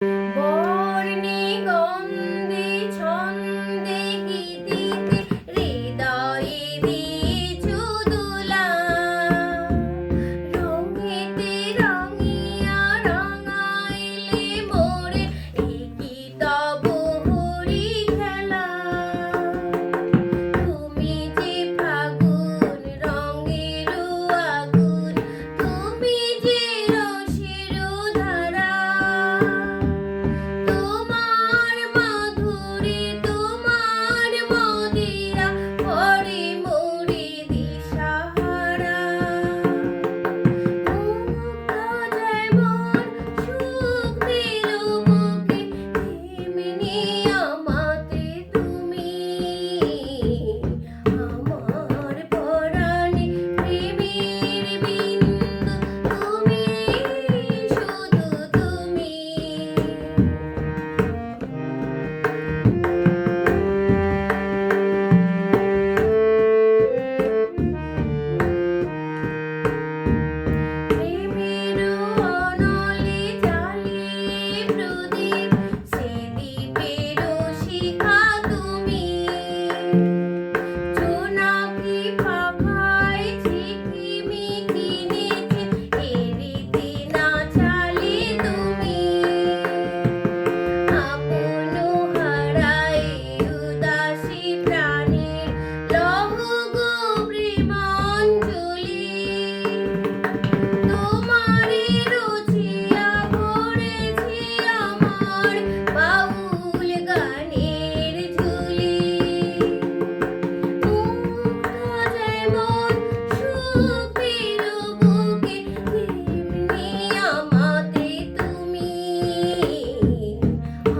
বর্ণে গন্ধে ছন্দে গীতিতে হৃদয়ে দিয়েছো দোলা, রঙেতে রঙিয়া রঙাইলে মোরে একি তব হরি খেলা। তুমি যে ফাগুন রঙের আগুন, তুমি যে রসের ধারা, তোমার মাধুরী তোমার মদিরা করে মোরে দিশাহারা। মুগ্ধ যেমন সুখ দিলো বুকে, তেমনি আমাতে তুমি। আমার পরাণে প্রেমের বিন্দু তুমি, শুধু তুমি। প্রেমের অনলে জ্বালিয়ে প্রদীপ, সে দ্বীপের শিখা তুমি। জোনাকি পাখায় ঝিকিমিকি নেচে এরিতে নাচালে তুমি। আপন হারাই উদাসী প্রাণের লহ গো প্রেমাঞ্জলি। তোমারে রচিয়া ভরেছি আমার বাউল গানের ঝুলি। মুগ্ধ যেমন সুখ দিলো বুকে, তেমনি আমাতে তুমি।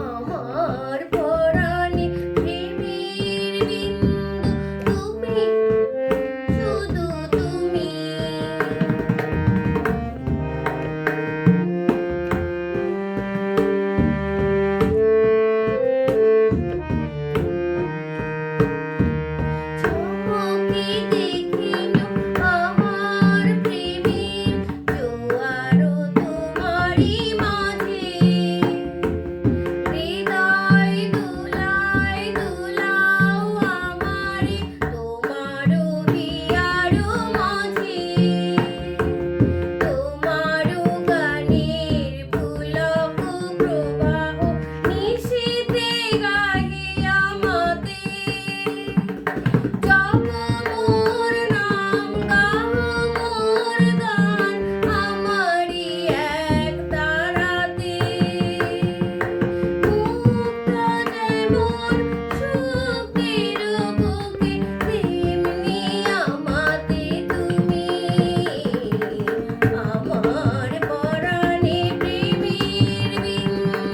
আমার পরাণে প্রেমের বিন্দু তুমি, শুধু তুমি। চমকে দেখিল আমার প্রেমের জোয়ার তোমারি মাঝে। হৃদয় দোলায় দোলাও আমারে তোমার হিয়ার মাঝে। তোমার গানের পুলক প্রবাহ নিশীথে গাহিয়া মতে। জপ মোর নাম গাও মোর গান আমারি এক তারাতে। মুগ্ধ যেমন সুখ দিলো বুকে, তেমনি আমাতে তুমি। আমার পরাণে প্রেমের বিন্দু